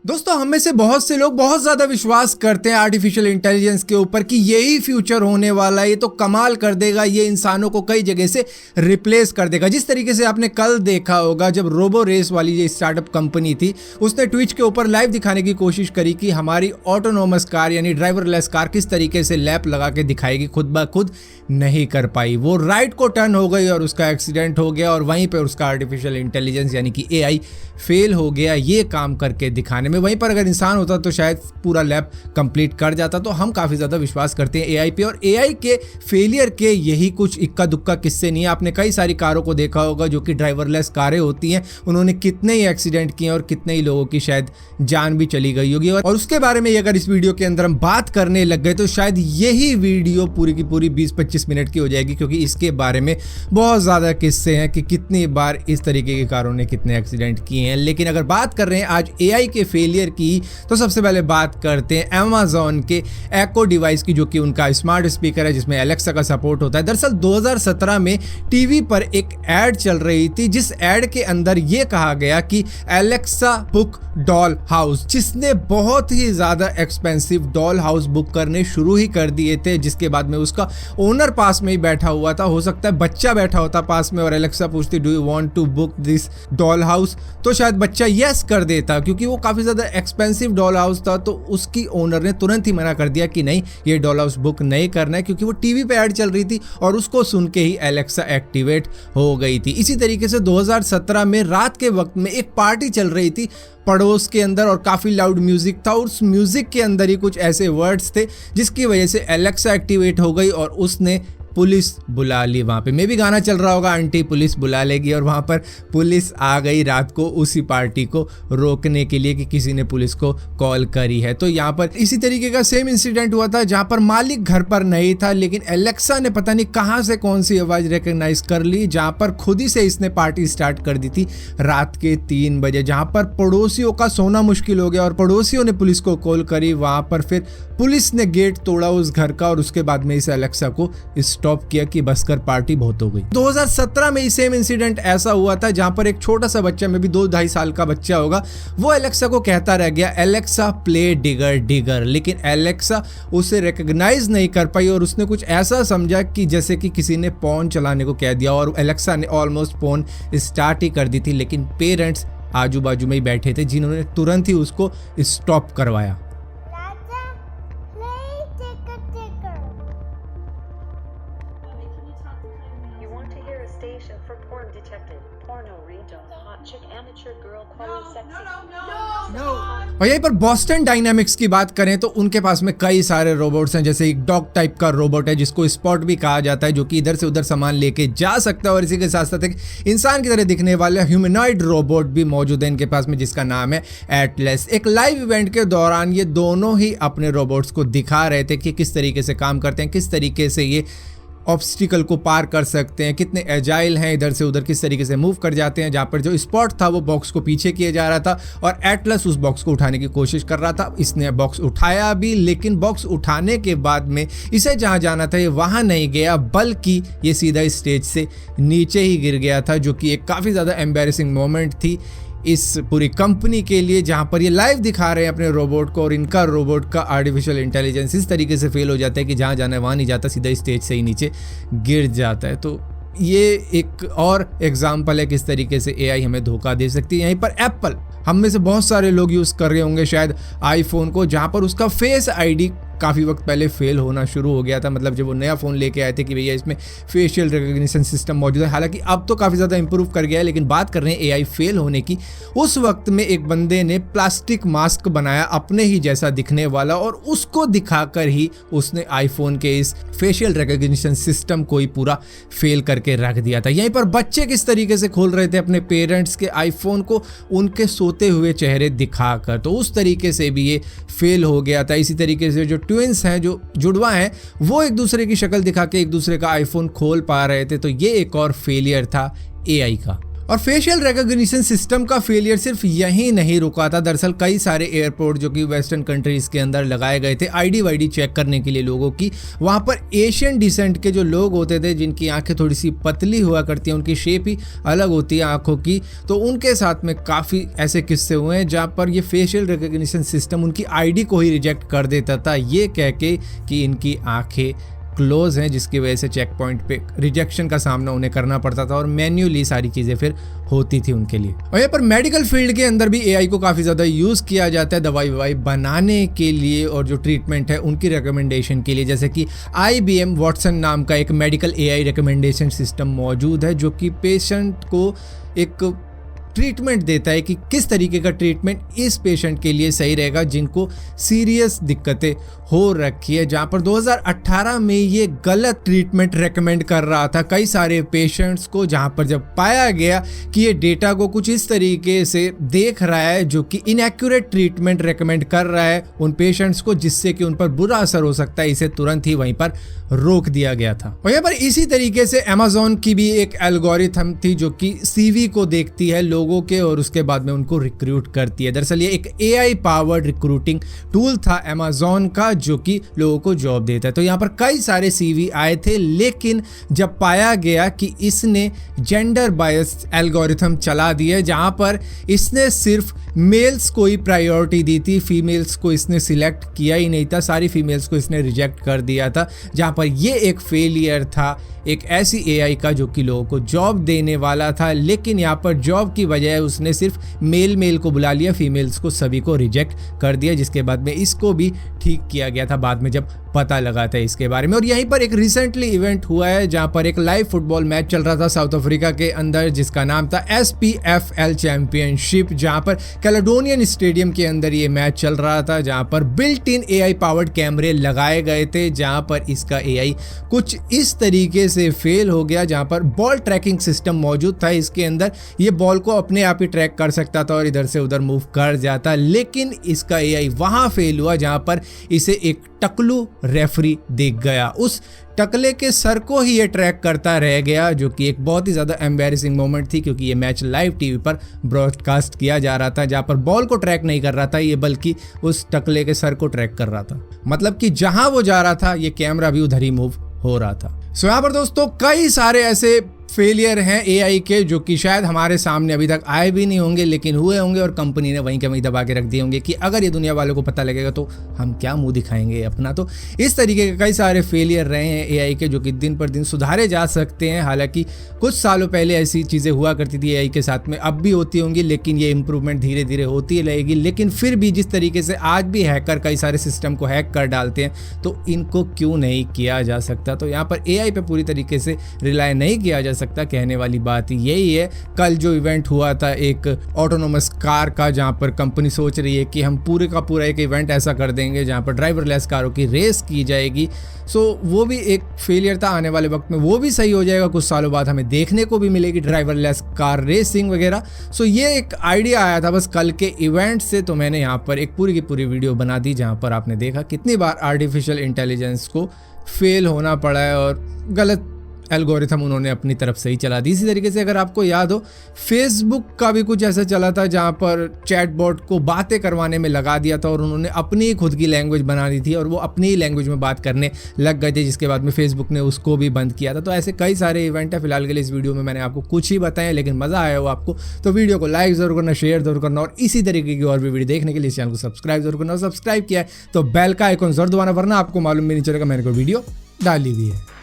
दोस्तों, हम में से बहुत से लोग बहुत ज्यादा विश्वास करते हैं आर्टिफिशियल इंटेलिजेंस के ऊपर कि यही फ्यूचर होने वाला है, ये तो कमाल कर देगा, ये इंसानों को कई जगह से रिप्लेस कर देगा। जिस तरीके से आपने कल देखा होगा जब रोबो रेस वाली ये स्टार्टअप कंपनी थी, उसने ट्विच के ऊपर लाइव दिखाने की कोशिश करी कि हमारी ऑटोनोमस कार यानी ड्राइवरलेस कार किस तरीके से लैप लगा के दिखाएगी, खुद ब खुद नहीं कर पाई। वो राइट को टर्न हो गई और उसका एक्सीडेंट हो गया और वहीं पर उसका आर्टिफिशियल इंटेलिजेंस यानी कि एआई फेल हो गया ये काम करके दिखाने में। वहीं पर अगर इंसान होता तो शायद पूरा लैब कंप्लीट कर जाता। तो हम काफ़ी ज़्यादा विश्वास करते हैं एआई पे, और एआई के फेलियर के यही कुछ इक्का दुक्का किस्से नहीं है। आपने कई सारी कारों को देखा होगा जो कि ड्राइवरलेस कारें होती हैं, उन्होंने कितने ही एक्सीडेंट किए और कितने ही लोगों की शायद जान भी चली गई होगी। और उसके बारे में अगर इस वीडियो के अंदर हम बात करने लग गए तो शायद यही वीडियो पूरी की पूरी 20-25 मिनट की हो जाएगी, क्योंकि इसके बारे में बहुत ज़्यादा किस्से हैं कि कितनी बार इस तरीके की कारों ने कितने एक्सीडेंट किए हैं। लेकिन अगर बात कर रहे हैं आज एआई के फेलियर की, तो सबसे पहले बात करते हैं Amazon के Echo डिवाइस की, जो कि उनका स्मार्ट स्पीकर है जिसमें एलेक्सा का सपोर्ट होता है। दरअसल 2017 में टीवी पर एक एड चल रही थी, जिस एड के अंदर यह कहा गया कि एलेक्सा बुक डॉल हाउस, जिसने बहुत ही ज्यादा एक्सपेंसिव डॉल हाउस बुक करने शुरू ही कर दिए थे, जिसके बाद में उसका ओनर पास में ही बैठा हुआ था। हो सकता है बच्चा बैठा होता पास में और एलेक्सा पूछती do you want to book this doll house, तो शायद बच्चा यस कर देता, क्योंकि वो काफी ज्यादा एक्सपेंसिव डॉल हाउस था। तो उसकी ओनर ने तुरंत ही मना कर दिया कि नहीं, ये डॉल हाउस बुक नहीं करना है, क्योंकि वो टीवी पे ऐड चल रही थी और उसको सुन के ही एलेक्सा एक्टिवेट हो गई थी। इसी तरीके से 2017 में रात के वक्त में एक पार्टी चल रही थी पड़ोस के अंदर और काफ़ी लाउड म्यूजिक था, और उस म्यूजिक के अंदर ही कुछ ऐसे वर्ड्स थे जिसकी वजह से एलेक्सा एक्टिवेट हो गई और उसने पुलिस बुला ली। वहाँ पे मे भी गाना चल रहा होगा, आंटी पुलिस बुला लेगी, और वहाँ पर पुलिस आ गई रात को उसी पार्टी को रोकने के लिए कि किसी ने पुलिस को कॉल करी है। तो यहाँ पर इसी तरीके का सेम इंसिडेंट हुआ था जहाँ पर मालिक घर पर नहीं था, लेकिन एलेक्सा ने पता नहीं कहाँ से कौन सी आवाज़ रिकग्नाइज कर ली, जहाँ पर खुद ही से इसने पार्टी स्टार्ट कर दी थी रात के 3 बजे, जहाँ पर पड़ोसियों का सोना मुश्किल हो गया और पड़ोसियों ने पुलिस को कॉल करी। वहाँ पर फिर पुलिस ने गेट तोड़ा उस घर का और उसके बाद में इस एलेक्सा को स्टॉप किया कि बस कर, पार्टी बहुत हो गई। 2017 में सेम इंसिडेंट ऐसा हुआ था जहां पर एक छोटा सा बच्चा, में भी 2-2.5 साल का बच्चा होगा, वो एलेक्सा को कहता रह गया एलेक्सा प्ले डिगर डिगर, लेकिन एलेक्सा उसे रिकग्नाइज नहीं कर पाई और उसने कुछ ऐसा समझा कि जैसे कि किसी ने फोन चलाने को कह दिया, और एलेक्सा ने ऑलमोस्ट फोन स्टार्ट ही कर दी थी। लेकिन पेरेंट्स आजू बाजू में ही बैठे थे जिन्होंने तुरंत ही उसको स्टॉप करवाया। For porn detected, porno ringtone, hot chick, amateur girl, quality sexy. और यहीं पर बॉस्टन डायनामिक्स की बात करें तो उनके पास में कई सारे रोबोट्स हैं, जैसे एक डॉग टाइप का रोबोट है जिसको स्पॉट भी कहा जाता है, जो कि इधर से उधर सामान लेके जा सकता है, और इसी के साथ साथ एक इंसान की तरह दिखने वाले ह्यूमनॉइड रोबोट भी मौजूद है इनके पास में, जिसका नाम है एटलस। एक लाइव इवेंट के दौरान ये दोनों ही अपने रोबोट्स को दिखा रहे थे कि किस तरीके से काम करते हैं, किस तरीके से ये ऑब्स्टिकल को पार कर सकते हैं, कितने एजाइल हैं, इधर से उधर किस तरीके से मूव कर जाते हैं। जहाँ पर जो स्पॉट था वो बॉक्स को पीछे किए जा रहा था और एटलस उस बॉक्स को उठाने की कोशिश कर रहा था। इसने बॉक्स उठाया भी, लेकिन बॉक्स उठाने के बाद में इसे जहाँ जाना था ये वहाँ नहीं गया, बल्कि ये सीधा स्टेज से नीचे ही गिर गया था, जो कि एक काफ़ी ज़्यादा एम्बैरेसिंग मोमेंट थी इस पूरी कंपनी के लिए, जहां पर ये लाइव दिखा रहे हैं अपने रोबोट को, और इनका रोबोट का आर्टिफिशियल इंटेलिजेंस इस तरीके से फेल हो जाता है कि जहां जाना है वहां नहीं जाता, सीधा स्टेज से ही नीचे गिर जाता है। तो ये एक और एग्जाम्पल है किस तरीके से एआई हमें धोखा दे सकती है। यहीं पर एप्पल, हम में से बहुत सारे लोग यूज़ कर रहे होंगे शायद आईफोन को, जहाँ पर उसका फेस आईडी काफ़ी वक्त पहले फेल होना शुरू हो गया था। मतलब जब वो नया फ़ोन लेके आए थे कि भैया इसमें फेशियल रिकग्निशन सिस्टम मौजूद है, हालांकि अब तो काफ़ी ज़्यादा इंप्रूव कर गया है, लेकिन बात कर रहे हैं एआई फेल होने की। उस वक्त में एक बंदे ने प्लास्टिक मास्क बनाया अपने ही जैसा दिखने वाला, और उसको दिखाकर ही उसने आईफोन के इस फेशियल रिकग्निशन सिस्टम को ही पूरा फेल करके रख दिया था। यहीं पर बच्चे किस तरीके से खोल रहे थे अपने पेरेंट्स के आईफोन को उनके सोते हुए चेहरे दिखाकर, तो उस तरीके से भी ये फेल हो गया था। इसी तरीके से जो ट्विंस हैं, जो जुड़वा हैं, वो एक दूसरे की शक्ल दिखा के एक दूसरे का आईफोन खोल पा रहे थे, तो ये एक और फेलियर था एआई का। और फेशियल रिकॉग्निशन सिस्टम का फेलियर सिर्फ यहीं नहीं रुका था। दरअसल कई सारे एयरपोर्ट जो कि वेस्टर्न कंट्रीज के अंदर लगाए गए थे आईडी वाईडी चेक करने के लिए लोगों की, वहाँ पर एशियन डिसेंट के जो लोग होते थे जिनकी आंखें थोड़ी सी पतली हुआ करती हैं, उनकी शेप ही अलग होती है आंखों की, तो उनके साथ में काफ़ी ऐसे किस्से हुए हैं जहाँ पर ये फेशियल रिकॉग्निशन सिस्टम उनकी आईडी को ही रिजेक्ट कर देता था, ये कह के कि इनकी आंखें क्लोज हैं, जिसकी वजह से चेक पॉइंट पे रिजेक्शन का सामना उन्हें करना पड़ता था और मैन्युअली सारी चीज़ें फिर होती थी उनके लिए। और यहाँ पर मेडिकल फील्ड के अंदर भी एआई को काफ़ी ज़्यादा यूज़ किया जाता है दवाई ववाई बनाने के लिए और जो ट्रीटमेंट है उनकी रिकमेंडेशन के लिए, जैसे कि IBM वॉटसन नाम का एक मेडिकल एआई रिकमेंडेशन सिस्टम मौजूद है जो कि पेशेंट को एक ट्रीटमेंट देता है कि किस तरीके का ट्रीटमेंट इस पेशेंट के लिए सही रहेगा जिनको सीरियस दिक्कतें हो रखी है, जहाँ पर 2018 में ये गलत ट्रीटमेंट रेकमेंड कर रहा था कई सारे पेशेंट्स को, जहाँ पर जब पाया गया कि ये डेटा को कुछ इस तरीके से देख रहा है जो कि इनएक्यूरेट ट्रीटमेंट रेकमेंड कर रहा है उन पेशेंट्स को, जिससे कि उन पर बुरा असर हो सकता है, इसे तुरंत ही वहीं पर रोक दिया गया था। और यहाँ पर इसी तरीके से अमेज़न की भी एक एल्गोरिथम थी जो कि CV को देखती है लोगों के और उसके बाद में उनको रिक्रूट करती है। दरअसल ये एक AI पावर्ड रिक्रूटिंग टूल था अमेज़न का जो कि लोगों को जॉब देता है। तो यहाँ पर कई सारे CV आए थे, लेकिन जब पाया गया कि इसने जेंडर बायस्ड एल्गोरिथम चला दिया जहाँ पर इसने सिर्फ मेल्स को ही प्रायोरिटी दी थी, फीमेल्स को इसने सिलेक्ट किया ही नहीं था, सारी फीमेल्स को इसने रिजेक्ट कर दिया था, जहाँ पर ये एक फेलियर था एक ऐसी AI का जो कि लोगों को जॉब देने वाला था, लेकिन यहाँ पर जॉब की बजाय उसने सिर्फ मेल को बुला लिया, फीमेल्स को सभी को रिजेक्ट कर दिया, जिसके बाद में इसको भी ठीक किया गया था बाद में जब पता लगा था इसके बारे में। और यहीं पर एक रिसेंटली इवेंट हुआ है जहाँ पर एक लाइव फुटबॉल मैच चल रहा था साउथ अफ्रीका के अंदर जिसका नाम था SPFL चैंपियनशिप, जहाँ पर कैलेडोनियन स्टेडियम के अंदर ये मैच चल रहा था, जहाँ पर बिल्ट इन AI पावर्ड कैमरे लगाए गए थे, जहाँ पर इसका AI कुछ इस तरीके से फेल हो गया, जहाँ पर बॉल ट्रैकिंग सिस्टम मौजूद था इसके अंदर, ये बॉल को अपने आप ही ट्रैक कर सकता था और इधर से उधर मूव कर जाता, लेकिन इसका AI वहाँ फेल हुआ जहाँ पर इसे एक टकलू रेफरी दिख गया, उस टकले के सर को ही ये ट्रैक करता रह गया, जो कि एक बहुत ही ज़्यादा एम्बैरेसिंग मोमेंट थी क्योंकि ये मैच लाइव टीवी पर ब्रॉडकास्ट किया जा रहा था, जहाँ पर बॉल को ट्रैक नहीं कर रहा था ये, बल्कि उस टकले के सर को ट्रैक कर रहा था। मतलब कि जहाँ वो जा रहा था ये कैमरा भी उधर ही मूव हो रहा था। सो यहाँ पर दोस्तों कई सारे ऐसे फेलियर हैं AI के जो कि शायद हमारे सामने अभी तक आए भी नहीं होंगे, लेकिन हुए होंगे और कंपनी ने वहीं के वहीं दबा के रख दिए होंगे कि अगर ये दुनिया वालों को पता लगेगा तो हम क्या मुंह दिखाएंगे अपना। तो इस तरीके के कई सारे फेलियर रहे हैं AI के जो कि दिन पर दिन सुधारे जा सकते हैं। हालांकि कुछ सालों पहले ऐसी चीज़ें हुआ करती थी AI के साथ में, अब भी होती होंगी, लेकिन ये इंप्रूवमेंट धीरे धीरे होती रहेगी। लेकिन फिर भी जिस तरीके से आज भी हैकर कई सारे सिस्टम को हैक कर डालते हैं तो इनको क्यों नहीं किया जा सकता। तो यहाँ पर AI पे पूरी तरीके से रिलाय नहीं किया जा सकता। कहने वाली बात यही है। कल जो इवेंट हुआ था एक ऑटोनोमस कार का, जहां पर कंपनी सोच रही है कि हम पूरे का पूरा एक इवेंट ऐसा कर देंगे जहां पर ड्राइवरलेस कारों की रेस की जाएगी। सो वो भी एक फेलियर था, आने वाले वक्त में वो भी सही हो जाएगा, कुछ सालों बाद हमें देखने को भी मिलेगी ड्राइवरलेस कार रेसिंग वगैरह। सो ये एक आइडिया आया था बस कल के इवेंट से, तो मैंने यहाँ पर एक पूरी की पूरी वीडियो बना दी जहाँ पर आपने देखा कितनी बार आर्टिफिशियल इंटेलिजेंस को फेल होना पड़ा है और गलत एल्गोरिथम उन्होंने अपनी तरफ से ही चला दी। इसी तरीके से अगर आपको याद हो फेसबुक का भी कुछ ऐसा चला था जहाँ पर चैटबॉट को बातें करवाने में लगा दिया था और उन्होंने अपनी खुद की लैंग्वेज बना दी थी और वो अपनी ही लैंग्वेज में बात करने लग गए थे, जिसके बाद में फेसबुक ने उसको भी बंद किया था। तो ऐसे कई सारे इवेंट है। फिलहाल के लिए इस वीडियो में मैंने आपको कुछ ही बताया, लेकिन मज़ा आया हो आपको तो वीडियो को लाइक जरूर करना, शेयर जरूर करना और इसी तरीके की और भी वीडियो देखने के लिए चैनल को सब्सक्राइब जरूर करना। और सब्सक्राइब किया है तो बेल का आइकॉन जरूर दबाना, वरना आपको मालूम भी नहीं चलेगा मैंने कोई वीडियो डाली हुई है।